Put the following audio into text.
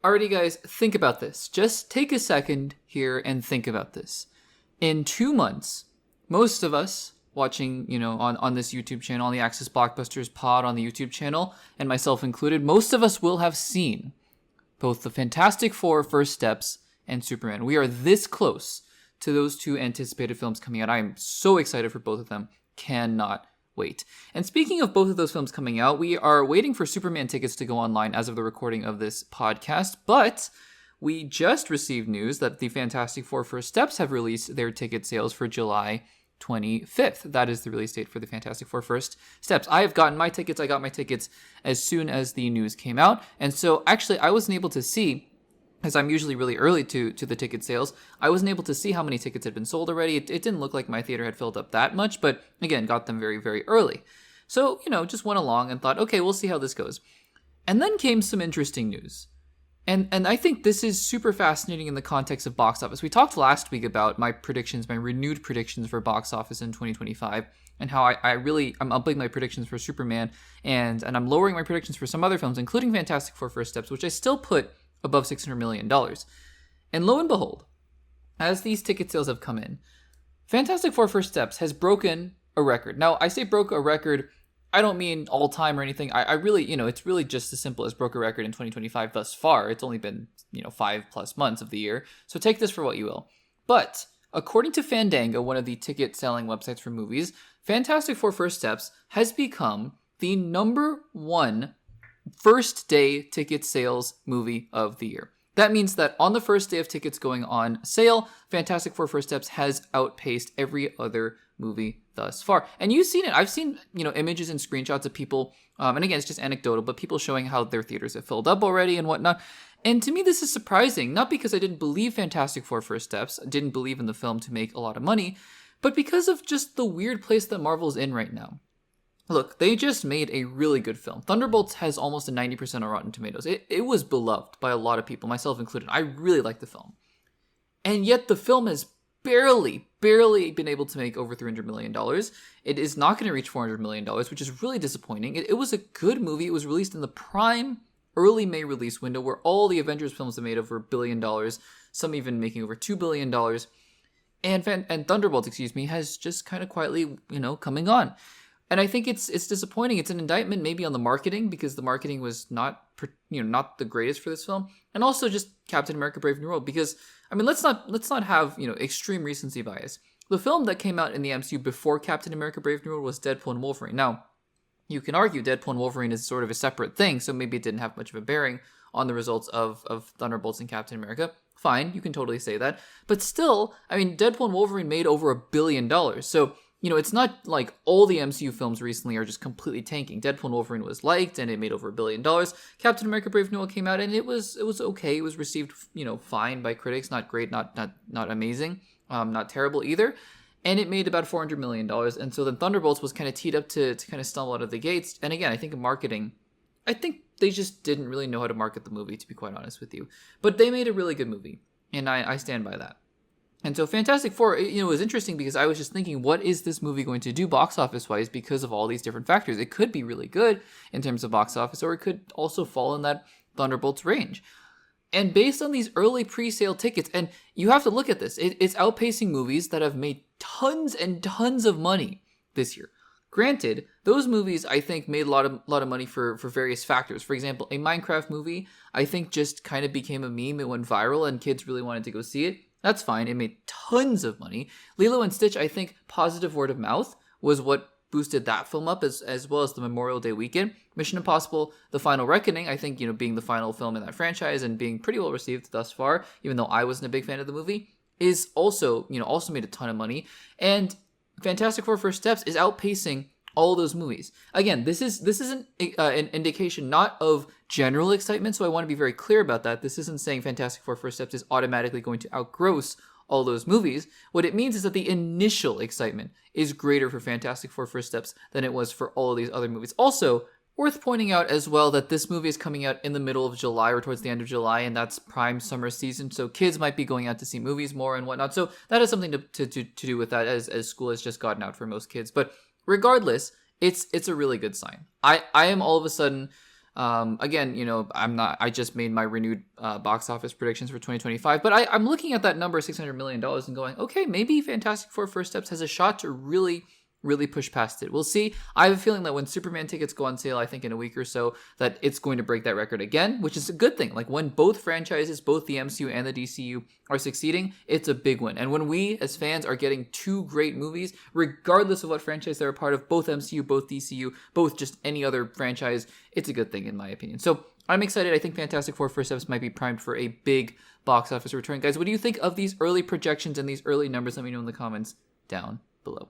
Alrighty, guys, think about this. Just take a second here and think about this. In 2 months, most of us watching, on this YouTube channel, on the Access Blockbusters Pod on the YouTube channel, and myself included, most of us will have seen both the Fantastic Four First Steps and Superman. We are this close to those two anticipated films coming out. I am so excited for both of them. Cannot wait. And speaking of both of those films coming out, we are waiting for Superman tickets to go online as of the recording of this podcast, but we just received news that the Fantastic Four First Steps have released their ticket sales for July 25th. That is the release date for the Fantastic Four First Steps. I have gotten my tickets. I got my tickets as soon as the news came out. And so actually I wasn't able to see, as I'm usually really early to the ticket sales, I wasn't able to see how many tickets had been sold already. It didn't look like my theater had filled up that much, but again, got them very, very early. So, just went along and thought, okay, we'll see how this goes. And then came some interesting news. And I think this is super fascinating in the context of box office. We talked last week about my renewed predictions for box office in 2025, and how I'm upping my predictions for Superman, and I'm lowering my predictions for some other films, including Fantastic Four First Steps, which I still put above $600 million. And lo and behold, as these ticket sales have come in, Fantastic Four First Steps has broken a record. Now, I say broke a record, I don't mean all time or anything. I really, it's really just as simple as broke a record in 2025 thus far. It's only been, 5+ months of the year. So take this for what you will. But according to Fandango, one of the ticket selling websites for movies, Fantastic Four First Steps has become the number one first day ticket sales movie of the year. That means that on the first day of tickets going on sale, Fantastic Four First Steps has outpaced every other movie thus far. And you've seen it. I've seen, images and screenshots of people, and again, it's just anecdotal, but people showing how their theaters have filled up already and whatnot. And to me, this is surprising, not because I didn't believe Fantastic Four First Steps, didn't believe in the film to make a lot of money, but because of just the weird place that Marvel's in right now. Look, they just made a really good film. Thunderbolts has almost a 90% on Rotten Tomatoes. It was beloved by a lot of people, myself included. I really like the film. And yet the film has barely been able to make over $300 million. It is not going to reach $400 million, which is really disappointing. It was a good movie. It was released in the prime early May release window where all the Avengers films have made over $1 billion, some even making over $2 billion. And Thunderbolts, has just kind of quietly, coming on. And I think it's disappointing. It's an indictment maybe on the marketing, because the marketing was not the greatest for this film, and also just Captain America: Brave New World. Because let's not have extreme recency bias. The film that came out in the MCU before Captain America: Brave New World was Deadpool and Wolverine. Now, you can argue Deadpool and Wolverine is sort of a separate thing, so maybe it didn't have much of a bearing on the results of Thunderbolts and Captain America. Fine, you can totally say that, but still, Deadpool and Wolverine made over $1 billion. So, it's not like all the MCU films recently are just completely tanking. Deadpool and Wolverine was liked, and it made over $1 billion. Captain America: Brave New World came out, and it was okay. It was received, fine by critics. Not great, not amazing, not terrible either. And it made about $400 million. And so then Thunderbolts was kind of teed up to kind of stumble out of the gates. And again, I think in marketing, I think they just didn't really know how to market the movie, to be quite honest with you. But they made a really good movie, and I stand by that. And so Fantastic Four, it was interesting because I was just thinking, what is this movie going to do box office-wise because of all these different factors? It could be really good in terms of box office, or it could also fall in that Thunderbolts range. And based on these early pre-sale tickets, and you have to look at this, it's outpacing movies that have made tons and tons of money this year. Granted, those movies, I think, made a lot of money for various factors. For example, a Minecraft movie, I think, just kind of became a meme. It went viral, and kids really wanted to go see it. That's fine. It made tons of money. Lilo and Stitch, I think positive word of mouth was what boosted that film up, as well as the Memorial Day weekend. Mission Impossible: The Final Reckoning, I think, being the final film in that franchise and being pretty well received thus far, even though I wasn't a big fan of the movie, is also made a ton of money. And Fantastic Four First Steps is outpacing all those movies. Again, this is an indication not of general excitement, so I want to be very clear about that. This isn't saying Fantastic Four First Steps is automatically going to outgross all those movies. What it means is that the initial excitement is greater for Fantastic Four First Steps than it was for all of these other movies. Also, worth pointing out as well that this movie is coming out in the middle of July or towards the end of July, and that's prime summer season, so kids might be going out to see movies more and whatnot. So that has something to do with that, as school has just gotten out for most kids. But regardless, it's a really good sign. I am all of a sudden Again, I just made my renewed box office predictions for 2025, but I'm looking at that number, $600 million, and going, okay, maybe Fantastic Four First Steps has a shot to really push past it. We'll see. I have a feeling that when Superman tickets go on sale, I think in a week or so, that it's going to break that record again, which is a good thing. Like when both franchises, both the MCU and the DCU are succeeding, it's a big win. And when we as fans are getting two great movies, regardless of what franchise they're a part of, both MCU, both DCU, both just any other franchise, it's a good thing in my opinion. So I'm excited. I think Fantastic Four First Steps might be primed for a big box office return. Guys, what do you think of these early projections and these early numbers? Let me know in the comments down below.